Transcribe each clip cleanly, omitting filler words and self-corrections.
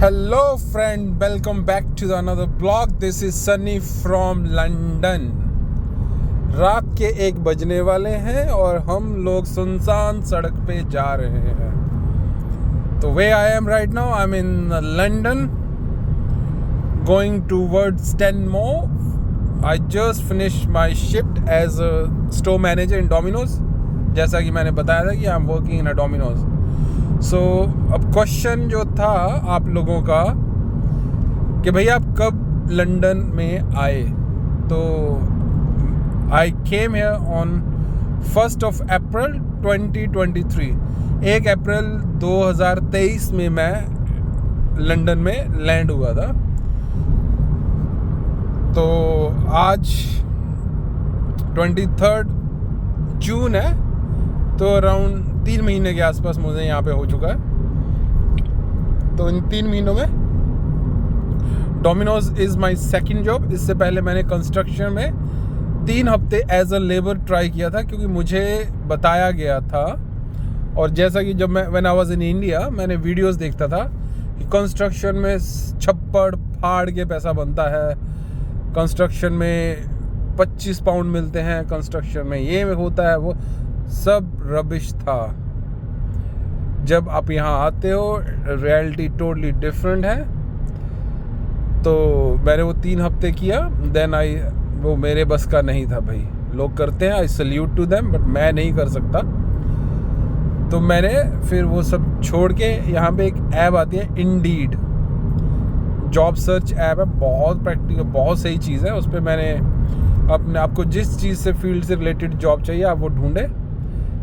Hello friend, welcome back to another blog. This is Sunny from London. रात के 1 बजने वाले हैं और हम लोग सुनसान सड़क पे जा रहे हैं. तो where I am right now, I'm in London, going towards Stanmore. I just finished my shift as a store manager in Domino's. जैसा कि मैंने बताया था कि I'm working in a Domino's. सो अब क्वेश्चन जो था आप लोगों का कि भैया आप कब लंदन में आए, तो आई केम हियर ऑन 1 अप्रैल 2023. 1 अप्रैल 2023 में मैं लंदन में लैंड हुआ था. तो आज 23 जून है, तो अराउंड 3 महीने के आसपास मुझे यहाँ पे हो चुका है. तो इन 3 महीनों में Domino's is my second job. इससे पहले मैंने कंस्ट्रक्शन में 3 हफ्ते एज अ लेबर ट्राई किया था, क्योंकि मुझे बताया गया था, और जैसा कि जब मैं when I was in India मैंने वीडियोस देखता था कि कंस्ट्रक्शन में छप्पड़ फाड़ के पैसा बनता है, कंस्ट्रक्शन में 25 पाउंड मिलते हैं, कंस्ट्रक्शन में ये होता है, वो सब रबिश था. जब आप यहाँ आते हो रियलिटी टोटली डिफरेंट है. तो मैंने वो 3 हफ्ते किया. देन वो मेरे बस का नहीं था भाई. लोग करते हैं, I salute to them, but मैं नहीं कर सकता. तो मैंने फिर वो सब छोड़ के यहाँ पे एक ऐप आती है इंडीड, जॉब सर्च ऐप है, बहुत प्रैक्टिकल, बहुत सही चीज़ है. उस पर मैंने अपने आपको जिस चीज़ से फील्ड से रिलेटेड जॉब चाहिए आप वो ढूंढे.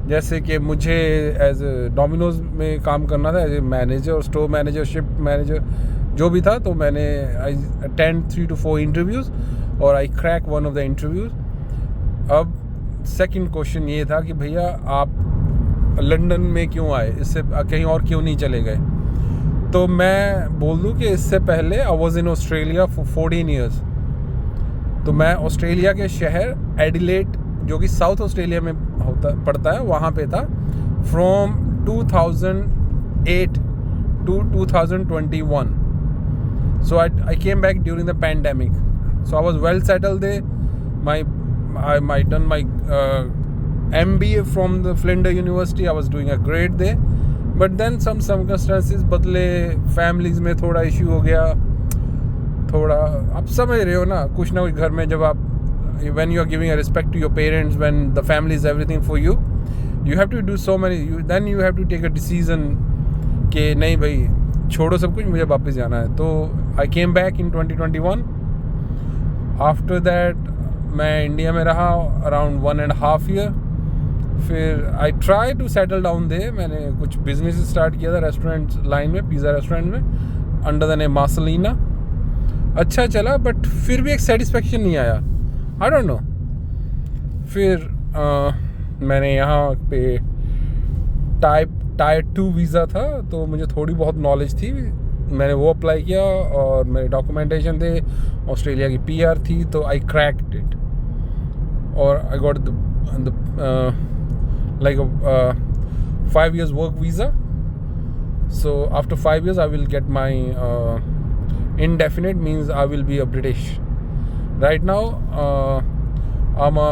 जैसे कि मुझे एज डोमिनोज में काम करना था, एज ए मैनेजर और स्टोर मैनेजर, शिफ्ट मैनेजर जो भी था. तो मैंने आई अटेंड 3 to 4 इंटरव्यूज़ और I crack one of the interviews. अब सेकंड क्वेश्चन ये था कि भैया आप लंदन में क्यों आए, इससे कहीं और क्यों नहीं चले गए. तो मैं बोल दूं कि इससे पहले आई was in Australia for 14 years. तो मैं ऑस्ट्रेलिया के शहर एडिलेड, जो कि साउथ ऑस्ट्रेलिया में पड़ता है, वहाँ पे था from 2008 to 2021. So I came back during the pandemic. So I was well settled there. I done my MBA from the Flinders University. I was doing a great there. But then some circumstances बदले, families में थोड़ा issue हो गया. थोड़ा आप समझ रहे हो ना, कुछ ना कुछ घर में, जब आप when you are giving a respect to your parents, when the family is everything for you, you have to do so many, then you have to take a decision कि नहीं भाई छोड़ो सब कुछ, मुझे वापस जाना है. तो I came back in 2021. After that मैं इंडिया में रहा around 1.5 year. फिर I tried to settle down there. मैंने कुछ बिजनेस स्टार्ट किया था रेस्टोरेंट लाइन में, पिज़्ज़ा रेस्टोरेंट में, अंडर द नेम मार्सेलिना. अच्छा चला, बट फिर भी एक सेटिस्फेक्शन नहीं आया. आई डोंट नो. फिर मैंने यहाँ पे टायर 2 वीज़ा था, तो मुझे थोड़ी बहुत नॉलेज थी. मैंने वो अप्लाई किया और मेरे डॉक्यूमेंटेशन थे, ऑस्ट्रेलिया की PR थी, तो आई क्रैक्ड इट और I got the like a 5 years work visa. So after 5 years I will get my indefinite, means I will be a British. Right now I'm a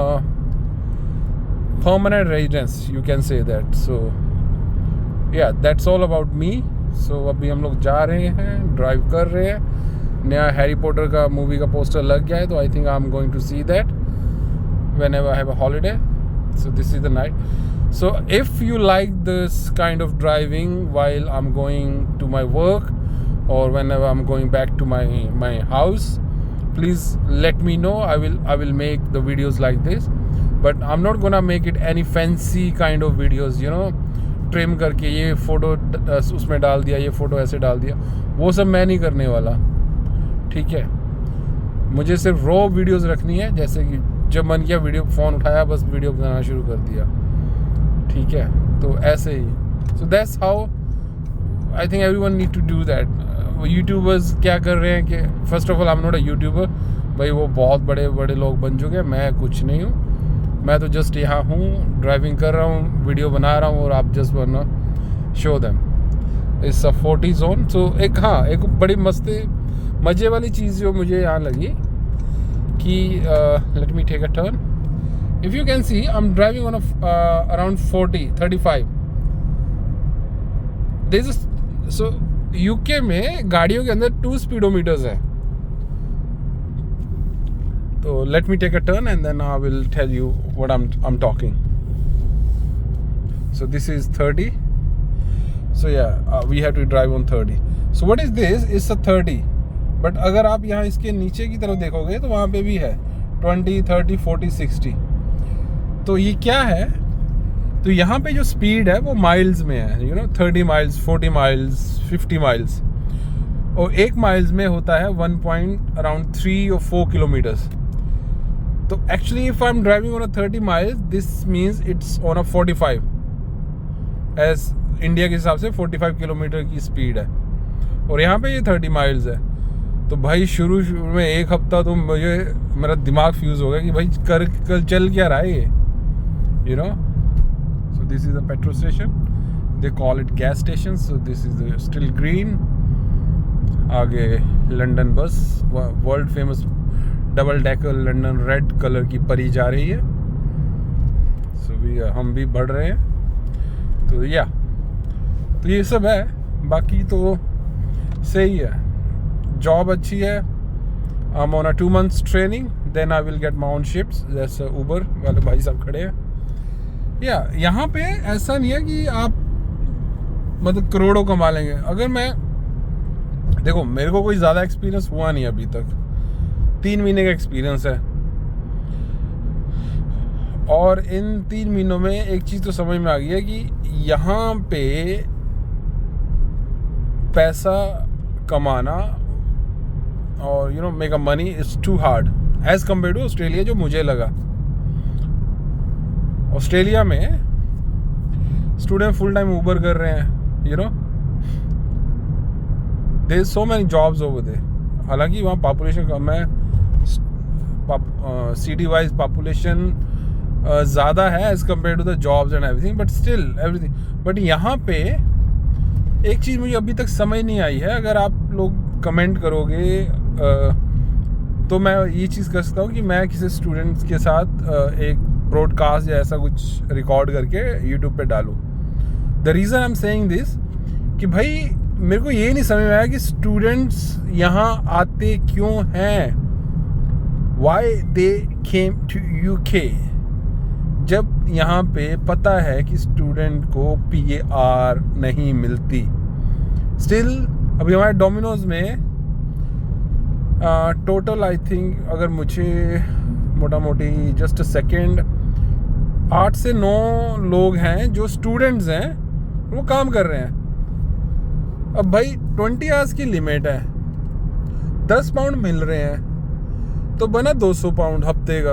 permanent residence, you can say that. So yeah, that's all about me. So अभी हम लोग जा रहे हैं, drive कर रहे हैं. नया हैरी पॉटर का मूवी का पोस्टर लग गया है, तो I think I am going to see that whenever I have a holiday. So this is the night. So if you like this kind of driving while I'm going to my work or whenever I'm going back to my house, please let me know. I will make the videos like this, but I'm not gonna make it any fancy kind of videos, you know, trim करके ये photo उसमें डाल दिया, ये photo ऐसे डाल दिया, वो सब मैं नहीं करने वाला. ठीक है, मुझे सिर्फ रॉ वीडियोस रखनी है. जैसे कि जब मन किया वीडियो, फ़ोन उठाया, बस वीडियो बनाना शुरू कर दिया. ठीक है, तो ऐसे ही. So that's how I think everyone need to do that. YouTubers क्या कर रहे हैं कि first of all I am not a YouTuber भाई, वो बहुत बड़े बड़े लोग बन चुके हैं, मैं कुछ नहीं हूँ. मैं तो जस्ट यहाँ हूँ, ड्राइविंग कर रहा हूँ, वीडियो बना रहा हूँ, और आप just wanna show them. It's a 40 zone. So एक बड़ी मज़े वाली चीज़ जो मुझे यहाँ लगी कि let me take a turn. If you can see I am driving on around 35. So UK में गाड़ियों के अंदर 2 स्पीडोमीटर्स हैं. तो let me take a turn and then I will tell you what I am talking. So this is 30. So yeah, we have to drive on 30. So what is this? It's a 30. But अगर आप यहाँ इसके नीचे की तरफ देखोगे तो वहाँ पे भी है 20, 30, 40, 60. तो ये क्या है? तो यहाँ पे जो स्पीड है वो माइल्स में है. 30 माइल्स, 40 माइल्स, 50 माइल्स. और 1 माइल्स में होता है 1.3 or 4 किलोमीटर्स. तो actually if I am driving on a 30 miles, this means it's on a 45. As India के हिसाब से 45 किलोमीटर की स्पीड है. और यहाँ पे ये 30 माइल्स है. तो भाई शुरू में एक हफ्ता तो मेरा दिमाग फ्यूज हो गया कि भाई कल चल क्या रहा है ये. So this is a petrol station. They call it gas station. So this is still green. आगे लंदन बस, world famous double decker London red colour की परी जा रही है. सो हम भी बढ़ रहे हैं. तो ये सब है. बाकी तो सही है. जॉब अच्छी है. I am on a 2 months training. Then I will get my own ships. जैसे उबर वाले भाई साहब खड़े हैं. यहाँ पे ऐसा नहीं है कि आप मतलब करोड़ों कमा लेंगे. अगर मैं देखो, मेरे को कोई ज़्यादा एक्सपीरियंस हुआ नहीं अभी तक. 3 महीने का एक्सपीरियंस है. और इन 3 महीनों में एक चीज़ तो समझ में आ गई है कि यहाँ पे पैसा कमाना और make a money is too hard as compare to Australia, जो मुझे लगा. ऑस्ट्रेलिया में स्टूडेंट फुल टाइम ऊबर कर रहे हैं. There is so many jobs over there. हालांकि वहाँ पॉपुलेशन कम है. सिटी वाइज पॉपुलेशन ज़्यादा है as compare to the jobs and everything. But still everything. But यहाँ पे एक चीज़ मुझे अभी तक समझ नहीं आई है. अगर आप लोग कमेंट करोगे तो मैं ये चीज़ कर सकता हूँ कि मैं किसी स्टूडेंट्स के साथ एक ब्रॉडकास्ट या ऐसा कुछ रिकॉर्ड करके यूट्यूब पे डालूँ. The reason I am saying this कि भाई मेरे को ये नहीं समझ में आया कि स्टूडेंट्स यहाँ आते क्यों हैं. Why they came to UK, जब यहाँ पे पता है कि स्टूडेंट को PAR नहीं मिलती. स्टिल अभी हमारे डोमिनोज में टोटल आई थिंक, अगर मुझे मोटा मोटी जस्ट अ सेकेंड, 8 से 9 लोग हैं जो स्टूडेंट्स हैं, वो काम कर रहे हैं. अब भाई 20 आवर्स की लिमिट है. 10 पाउंड मिल रहे हैं तो बना 200 पाउंड हफ्ते का.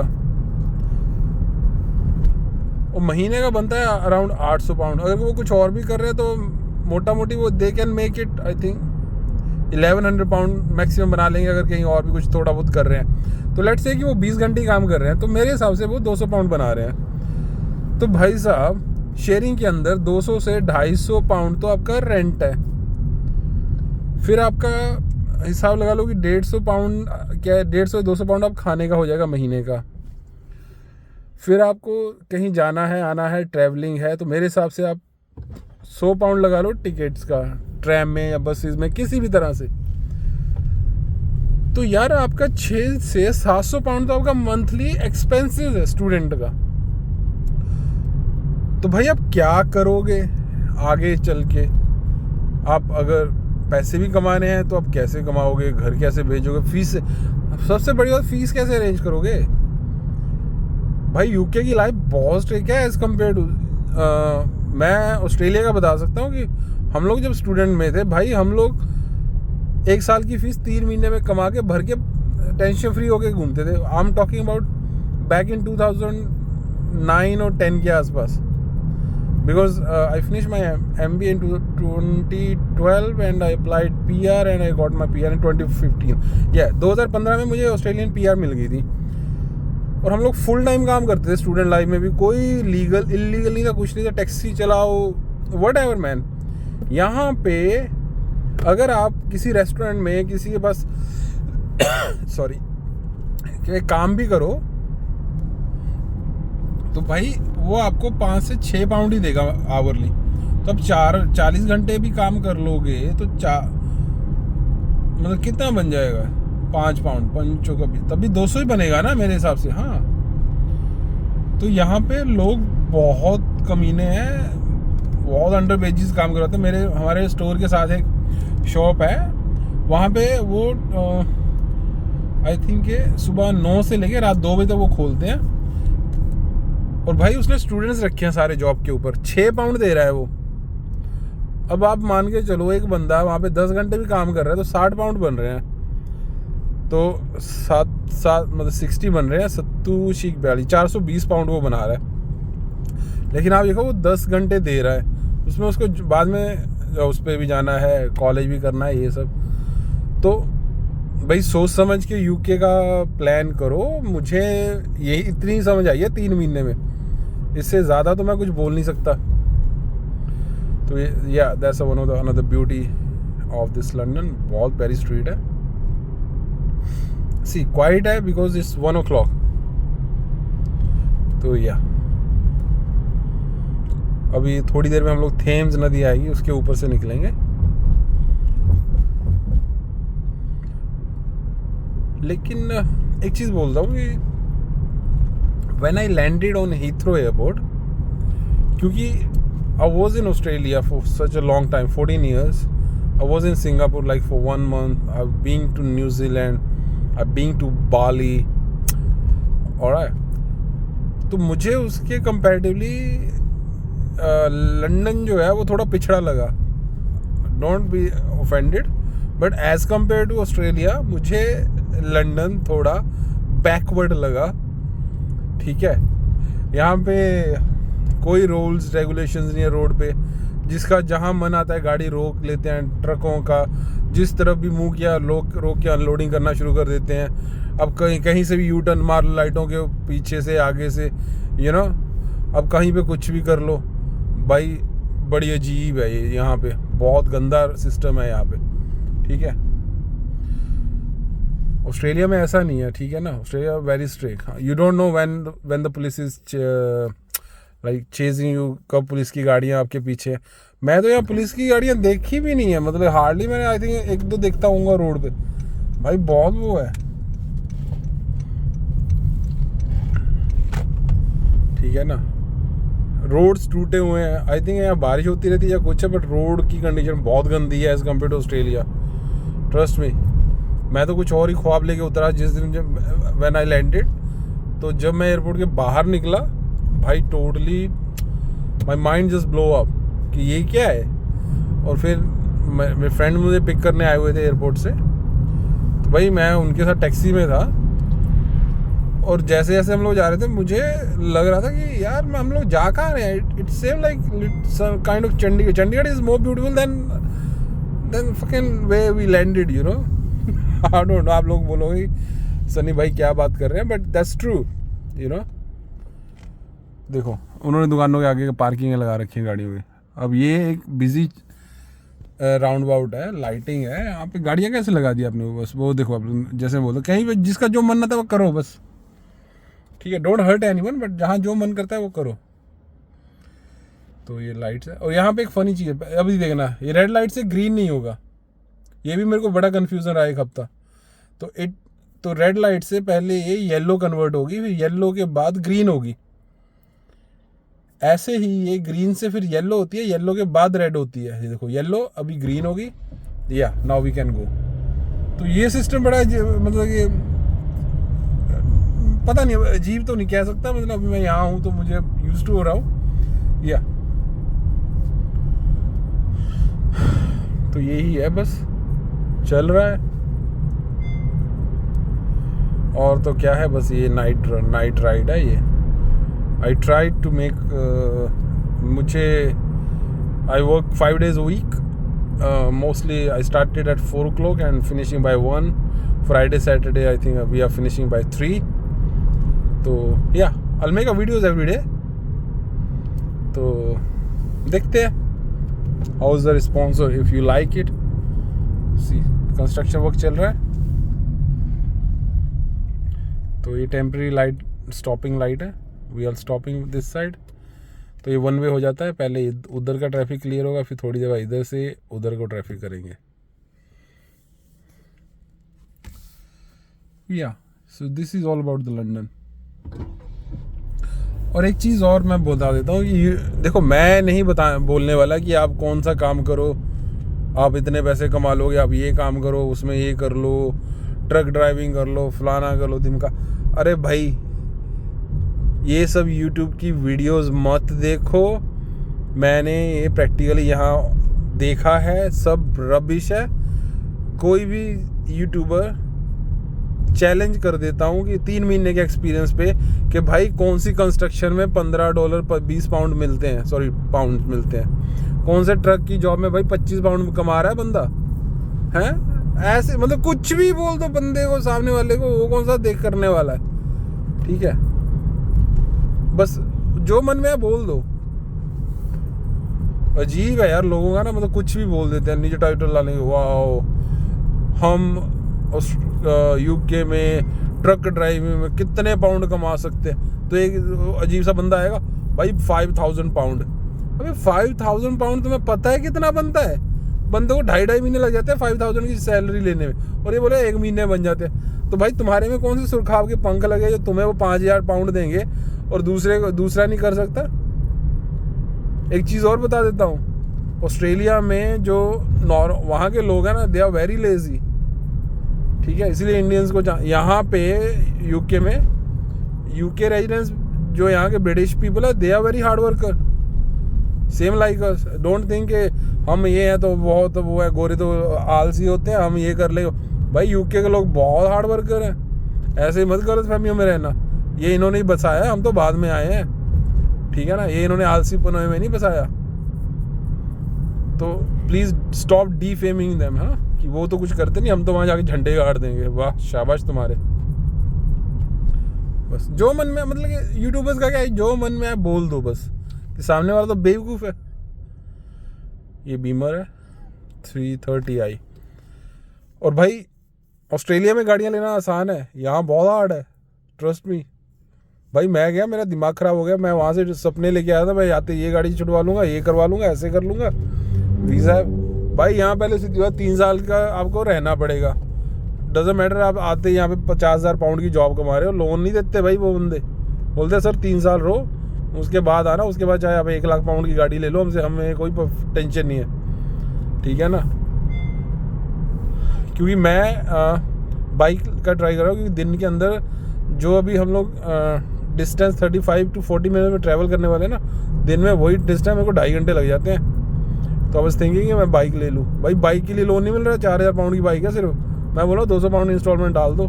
और महीने का बनता है अराउंड 800 पाउंड. अगर वो कुछ और भी कर रहे हैं तो मोटा मोटी वो they can make it I think 1100 pound maximum बना लेंगे, अगर कहीं और भी कुछ थोड़ा बहुत कर रहे हैं. तो लेट्स से कि वो 20 घंटे काम कर रहे हैं, तो मेरे हिसाब से वो 200 पाउंड बना रहे हैं. तो भाई साहब शेयरिंग के अंदर 200 से 250 पाउंड तो आपका रेंट है. फिर आपका हिसाब लगा लो कि 150 पाउंड, क्या है, 150 से 200 पाउंड आप खाने का हो जाएगा महीने का. फिर आपको कहीं जाना है, आना है, ट्रैवलिंग है, तो मेरे हिसाब से आप 100 पाउंड लगा लो टिकट्स का, ट्रैम में या बसेस में, किसी भी तरह से. तो यार आपका 6 से 700 पाउंड तो आपका मंथली एक्सपेंसेस है स्टूडेंट का. तो भाई आप क्या करोगे आगे चल के? आप अगर पैसे भी कमाने हैं तो आप कैसे कमाओगे? घर कैसे भेजोगे? फीस, सबसे बड़ी बात, फीस कैसे अरेंज करोगे? भाई यूके की लाइफ बहुत स्ट्रिक्ट है एज कम्पेयर टू, मैं ऑस्ट्रेलिया का बता सकता हूँ कि हम लोग जब स्टूडेंट में थे भाई, हम लोग 1 साल की फीस 3 महीने में कमा के भर के टेंशन फ्री होके घूमते थे. आई am talking about back in 2009 और 10 के आसपास. Because I finished my MBA in 2012 and I applied PR and I got my PR in 2015. 2015 में मुझे ऑस्ट्रेलियन PR मिल गई थी. और हम लोग फुल टाइम काम करते थे स्टूडेंट लाइफ में भी. कोई लीगल इलीगल नहीं था, कुछ नहीं था. टैक्सी चलाओ, व्हाटएवर मैन. यहाँ पे अगर आप किसी रेस्टोरेंट में किसी के पास सॉरी काम भी करो तो भाई वो आपको 5 से 6 पाउंड ही देगा आवरली। तो अब 40 घंटे भी काम कर लोगे तो मतलब कितना बन जाएगा? 5 पाउंड, 5 का भी तभी 200 ही बनेगा ना मेरे हिसाब से। हाँ, तो यहाँ पे लोग बहुत कमीने हैं, बहुत अंडर वेजेस काम करवाते हैं। हमारे स्टोर के साथ एक शॉप है, वहाँ पे वो आई थिंक सुबह 9 से लेके रात 2 बजे तक वो खोलते हैं। और भाई उसने स्टूडेंट्स रखे हैं सारे जॉब के ऊपर, 6 पाउंड दे रहा है वो। अब आप मान के चलो एक बंदा वहाँ पे 10 घंटे भी काम कर रहा है तो 60 पाउंड बन रहे हैं, तो 7 मतलब 60 बन रहे हैं, 42 420 पाउंड वो बना रहा है। लेकिन आप देखो वो 10 घंटे दे रहा है, उसमें उसको बाद में उस पर भी जाना है, कॉलेज भी करना है, ये सब। तो भाई सोच समझ के यूके का प्लान करो। मुझे यही इतनी समझ आई है 3 महीने में, इससे ज़्यादा तो मैं कुछ बोल नहीं सकता। तो या that's one of the another beauty of this London. बहुत प्यारी स्ट्रीट है। सी क्वाइट है बिकॉज इट्स 1 o'clock। तो या अभी थोड़ी देर में हम लोग थेम्स नदी आएगी, उसके ऊपर से निकलेंगे। लेकिन एक चीज़ बोलता हूँ कि when I landed on Heathrow airport, क्योंकि I was in Australia for such a long time, 14 years. I was in Singapore like for 1 month. I've been to New Zealand. I've been to Bali. Alright. तो मुझे उसके comparatively London जो है वो थोड़ा पिछड़ा लगा। Don't be offended, but as compare to Australia मुझे लंदन थोड़ा बैकवर्ड लगा। ठीक है, यहाँ पे कोई रूल्स रेगुलेशंस नहीं है रोड पे, जिसका जहाँ मन आता है गाड़ी रोक लेते हैं। ट्रकों का जिस तरफ भी मुंह किया लोग रोक के अनलोडिंग करना शुरू कर देते हैं। अब कहीं से भी यू टर्न मार लो, लाइटों के पीछे से आगे से, यू नो। अब कहीं पे कुछ भी कर लो भाई, बड़ी अजीब है ये। यहाँ पे बहुत गंदा सिस्टम है यहाँ पे। ठीक है, ऑस्ट्रेलिया में ऐसा नहीं है। ठीक है ना, Australia very strict. You don't know when the police is like chasing you, कब पुलिस की गाड़ियाँ आपके पीछे। मैं तो यहाँ पुलिस की गाड़ियाँ देखी भी नहीं है, मतलब हार्डली मैंने आई थिंक 1-2 देखता हूँगा रोड पे। भाई बहुत वो है। ठीक है ना, रोड्स टूटे हुए हैं। आई थिंक यहाँ बारिश होती रहती है या कुछ है, बट रोड की कंडीशन बहुत गंदी है as compare to Australia. Trust me, मैं तो कुछ और ही ख्वाब लेके उतरा जिस दिन जब व्हेन आई लैंडेड। तो जब मैं एयरपोर्ट के बाहर निकला भाई, totally my mind just blow up कि ये क्या है। और फिर मेरे फ्रेंड मुझे पिक करने आए हुए थे एयरपोर्ट से, तो भाई मैं उनके साथ टैक्सी में था। और जैसे जैसे हम लोग जा रहे थे मुझे लग रहा था कि यार हम लोग जा कहाँ रहे हैं। It's same like kind of Chandigarh. Chandigarh is more beautiful than fucking way we landed, you know. I don't know, आप लोग बोलोगे सनी भाई क्या बात कर रहे हैं, but that's true, you know. देखो उन्होंने दुकानों के आगे पार्किंग लगा रखी है गाड़ियों की। अब ये एक बिजी राउंड अबाउट है, लाइटिंग है यहाँ पे। गाड़ियाँ कैसे लगा दी आपने? बस वो देखो, आप जैसे बोलो कहीं पे जिसका जो मन आता है वो करो बस। ठीक है, डोंट हर्ट एनीवन, बट जहाँ जो मन करता है वो करो। तो ये लाइट्स है। और यहाँ पे एक फनी चीज़ है, अभी देखना, ये रेड लाइट से ग्रीन नहीं होगा। ये भी मेरे को बड़ा कन्फ्यूज़न रहा एक हफ्ता। तो रेड लाइट से पहले ये येलो कन्वर्ट होगी, फिर येलो के बाद ग्रीन होगी। ऐसे ही ये ग्रीन से फिर येलो होती है, येलो के बाद रेड होती है। ये देखो येलो, अभी ग्रीन होगी। या नाउ वी कैन गो। तो ये सिस्टम बड़ा मतलब कि पता नहीं, अजीब तो नहीं कह सकता, मतलब अभी मैं यहाँ हूँ तो मुझे यूज्ड टू हो रहा हूँ। या तो यही है, बस चल रहा है। और तो क्या है, बस ये नाइट राइड है ये। I tried to make I work 5 days a week. Mostly I started at 4 o'clock and finishing by 1. Friday, Saturday I think we are finishing by 3. So yeah, I'll make a videos every day. तो देखते हैं how is the response if you like it. See construction work चल रहा है. तो ये temporary light stopping light है. We are stopping this side. तो ये वन वे हो जाता है. पहले उधर का ट्रैफिक क्लियर होगा, फिर थोड़ी देर इधर से उधर को ट्रैफिक करेंगे. या so this is all about the London. और एक चीज़ और मैं बता देता हूँ कि देखो, मैं नहीं बोलने वाला कि आप कौन सा काम करो, आप इतने पैसे कमा लोगे, आप ये काम करो, उसमें ये कर लो, ट्रक ड्राइविंग कर लो, फलाना कर लो, दिमका. अरे भाई, ये सब यूट्यूब की वीडियोस मत देखो. मैंने ये प्रैक्टिकली यहाँ देखा है, सब रबिश है. कोई भी यूट्यूबर चैलेंज कर देता हूँ कि 3 महीने के एक्सपीरियंस पे कि भाई कौन सी कंस्ट्रक्शन में $15 पर 20 पाउंड मिलते हैं, सॉरी पाउंड मिलते हैं. कौन से ट्रक की जॉब में भाई 25 पाउंड कमा रहा है बंदा है. ऐसे मतलब कुछ भी बोल दो बंदे को, सामने वाले को, वो कौन सा देख करने वाला है. ठीक है, बस जो मन में है बोल दो. अजीब है यार लोगों का ना, मतलब कुछ भी बोल देते हैं नीचे टाइटल डालने के. वाह, हम यूके में ट्रक ड्राइविंग में कितने पाउंड कमा सकते हैं. तो एक अजीब सा बंदा आएगा, भाई 5000 पाउंड. अबे 5000 पाउंड तुम्हें पता है कितना बनता है? बंदे को 2.5 महीने लग जाते हैं 5000 की सैलरी लेने में, और ये बोले 1 महीने बन जाते हैं. तो भाई तुम्हारे में कौन से सुरखाव के पंख लगे जो तुम्हें वो 5000 पाउंड देंगे और दूसरा नहीं कर सकता. एक चीज़ और बता देता हूँ, ऑस्ट्रेलिया में जो वहाँ के लोग हैं ना, दे आर वेरी लेजी. ठीक है, इसलिए इंडियंस को यहाँ पे यूके में, यूके रेजिडेंट्स जो यहाँ के ब्रिटिश पीपल है, they are very hard worker, same like us. Don't think कि हम ये हैं तो बहुत वो है, गोरे तो आलसी होते हैं, हम ये कर ले. भाई यूके के लोग बहुत हार्ड वर्कर हैं. ऐसे मत गलत फहमियों में रहना. ये इन्होंने ही बसाया, हम तो बाद में आए हैं. ठीक है ना, ये इन्होंने आलसीपन में नहीं बसाया. तो प्लीज़ स्टॉप डिफेमिंग देम. हाँ, कि वो तो कुछ करते नहीं, हम तो वहाँ जाके झंडे गाड़ देंगे. वाह, शाबाश तुम्हारे. बस जो मन में, मतलब कि यूट्यूबर्स का क्या है, जो मन में है बोल दो बस. कि सामने वाला तो बेवकूफ़ है. ये बीमर है 330i. और भाई ऑस्ट्रेलिया में गाड़ियाँ लेना आसान है, यहाँ बहुत हार्ड है. ट्रस्ट मी भाई. मैं गया, मेरा दिमाग ख़राब हो गया. मैं वहाँ से सपने लेके आया था, मैं आते ये गाड़ी छुड़वा लूँगा, ये करवा लूँगा, ऐसे कर लूँगा. वीज़ा भाई यहाँ पहले से 3 साल का आपको रहना पड़ेगा. डजेंट मैटर, आप आते यहाँ पे 50,000 पाउंड की जॉब कमा रहे हो, लोन नहीं देते भाई वो बंदे. बोलते सर 3 साल रहो, उसके बाद आना, उसके बाद चाहे आप 1 लाख पाउंड की गाड़ी ले लो हमसे, हमें कोई टेंशन नहीं है. ठीक है ना. क्योंकि मैं बाइक का ट्राई कर रहा हूँ, क्योंकि दिन के अंदर जो अभी हम लोग डिस्टेंस 35 to 40 मिनट में ट्रैवल करने वाले हैं ना, दिन में वही डिस्टेंस मेरे को 2.5 घंटे लग जाते हैं. तो अब बस थिंकिंग कि मैं बाइक ले लूँ. भाई बाइक के लिए लोन नहीं मिल रहा. 4000 पाउंड की बाइक है सिर्फ. मैं बोला 200 पाउंड इंस्टॉलमेंट डाल दो.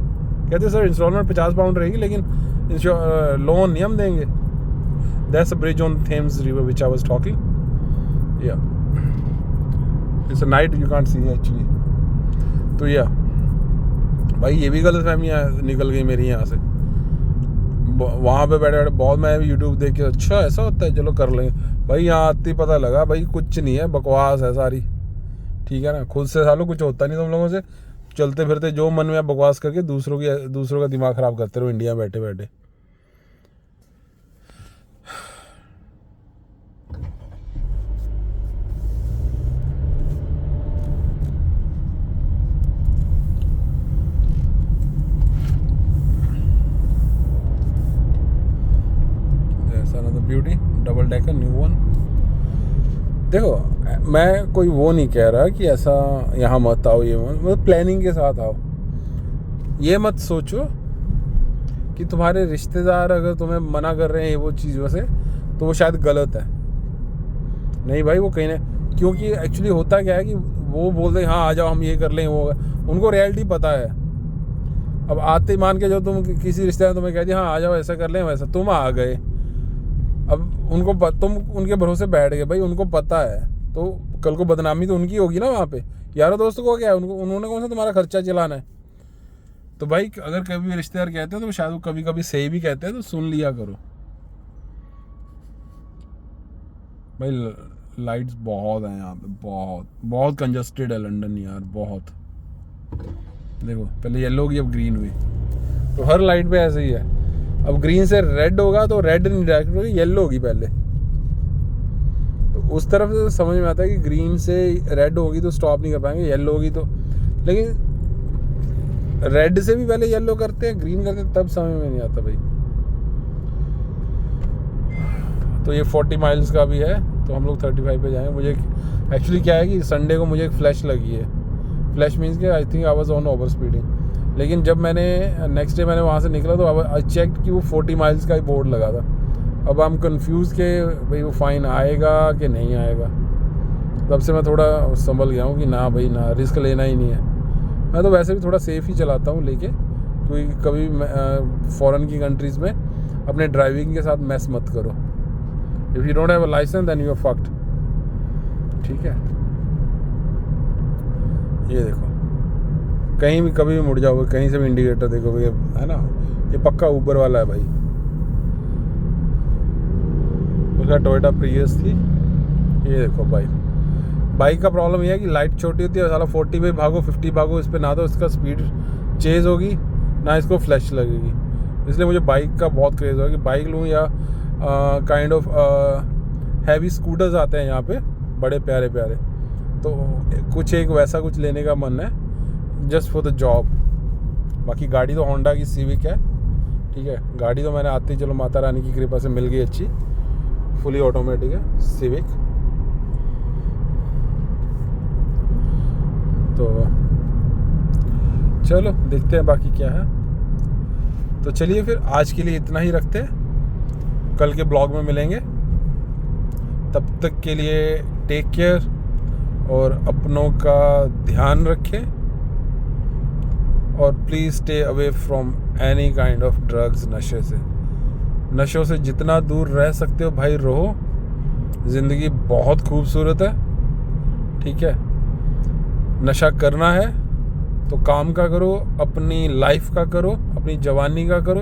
कहते सर इंस्टॉलमेंट 50 पाउंड रहेगी, लेकिन लोन नहीं हम देंगे. That's a bridge on Thames river which I was talking. Yeah it's a night, you can't see actually. तो या भाई ये भी गलतफहमियाँ निकल गई मेरी यहाँ से. वहाँ पे बैठे बैठे बहुत मैं भी यूट्यूब देख के, अच्छा ऐसा होता है, चलो कर लेंगे. भाई यहाँ आते ही पता लगा भाई कुछ नहीं है, बकवास है सारी. ठीक है ना. खुद से सालों कुछ होता नहीं तुम लोगों से. चलते फिरते जो मन में बकवास करके दूसरों का दिमाग ख़राब करते रहो इंडिया में बैठे बैठे. Beauty double decker new one. देखो मैं कोई वो नहीं कह रहा कि ऐसा यहाँ मत आओ, ये मत, मतलब प्लानिंग के साथ आओ. ये मत सोचो कि तुम्हारे रिश्तेदार अगर तुम्हें मना कर रहे हैं वो चीज़ों से तो वो शायद गलत है. नहीं भाई, वो कहीं ना, क्योंकि एक्चुअली होता क्या है कि वो बोलते हैं हाँ आ जाओ हम ये कर लेंगे वो. उनको रियलिटी पता है. अब आते मान के जो तुम किसी रिश्तेदार तुम्हें कह दिया हाँ आ जाओ ऐसा कर लें वैसा, तुम आ गए. अब उनको तुम उनके भरोसे बैठ गए. भाई उनको पता है, तो कल को बदनामी तो उनकी होगी ना वहाँ पे. यारों दोस्तों को क्या है, उन्होंने कौन सा तुम्हारा खर्चा चलाना है. तो भाई अगर कभी रिश्तेदार कहते हैं तो शायद वो कभी कभी सही भी कहते हैं, तो सुन लिया करो. भाई लाइट्स बहुत हैं यहाँ पे, बहुत बहुत कंजस्टेड है लंदन यार, बहुत। देखो पहले येलो हुई, अब ग्रीन हुई, तो हर लाइट पे ऐसे ही है। अब ग्रीन से रेड होगा तो रेड नहीं डायरेक्ट होगी, येलो होगी पहले। तो उस तरफ से समझ में आता है कि ग्रीन से रेड होगी तो स्टॉप नहीं कर पाएंगे, येलो होगी तो, लेकिन रेड से भी पहले येलो करते हैं, ग्रीन करते हैं, तब समझ में नहीं आता भाई। तो ये 40 माइल्स का भी है, तो हम लोग 35 पे जाएंगे। मुझे एक्चुअली क्या है कि संडे को मुझे एक फ्लैश लगी है। फ्लैश मीन्स कि आई think I was on over speeding, लेकिन जब मैंने नेक्स्ट डे मैंने वहाँ से निकला तो आई चेक कि वो 40 माइल्स का ही बोर्ड लगा था। अब हम कंफ्यूज के भाई वो फ़ाइन आएगा कि नहीं आएगा। तब से मैं थोड़ा संभल गया हूँ कि ना भाई ना, रिस्क लेना ही नहीं है। मैं तो वैसे भी थोड़ा सेफ़ ही चलाता हूँ लेके, क्योंकि कभी फॉरेन की कंट्रीज़ में अपने ड्राइविंग के साथ मैस मत करो। If you don't have a licence then you are fucked. ठीक है, ये देखो कहीं भी कभी भी मुड़ जाओगे, कहीं से भी इंडिकेटर देखो भाई, है ना, ये पक्का ऊबर वाला है भाई। उसका टोयोटा प्रियस थी। ये देखो बाइक का प्रॉब्लम ये है कि लाइट छोटी होती है, साला 40 पे भागो 50 भागो, इस पर ना तो इसका स्पीड चेज होगी ना इसको फ्लैश लगेगी। इसलिए मुझे बाइक का बहुत क्रेज़ होगा कि बाइक लूँ, या काइंड ऑफ हैवी स्कूटर्स आते हैं यहाँ पे बड़े प्यारे प्यारे, तो कुछ एक वैसा कुछ लेने का मन है जस्ट फॉर द जॉब। बाकी गाड़ी तो होंडा की सिविक है। ठीक है, गाड़ी तो मैंने आते ही चलो माता रानी की कृपा से मिल गई अच्छी, फुली ऑटोमेटिक है सिविक। तो चलो देखते हैं बाकी क्या है। तो चलिए फिर आज के लिए इतना ही रखते हैं, कल के ब्लॉग में मिलेंगे। तब तक के लिए टेक केयर और अपनों का ध्यान रखें, और please stay away from any kind of drugs. नशों से जितना दूर रह सकते हो भाई रहो। ज़िंदगी बहुत खूबसूरत है। ठीक है, नशा करना है तो काम का करो, अपनी लाइफ का करो, अपनी जवानी का करो।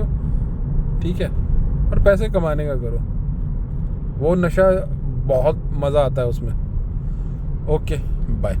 ठीक है, और पैसे कमाने का करो। वो नशा बहुत मज़ा आता है उसमें। Okay bye.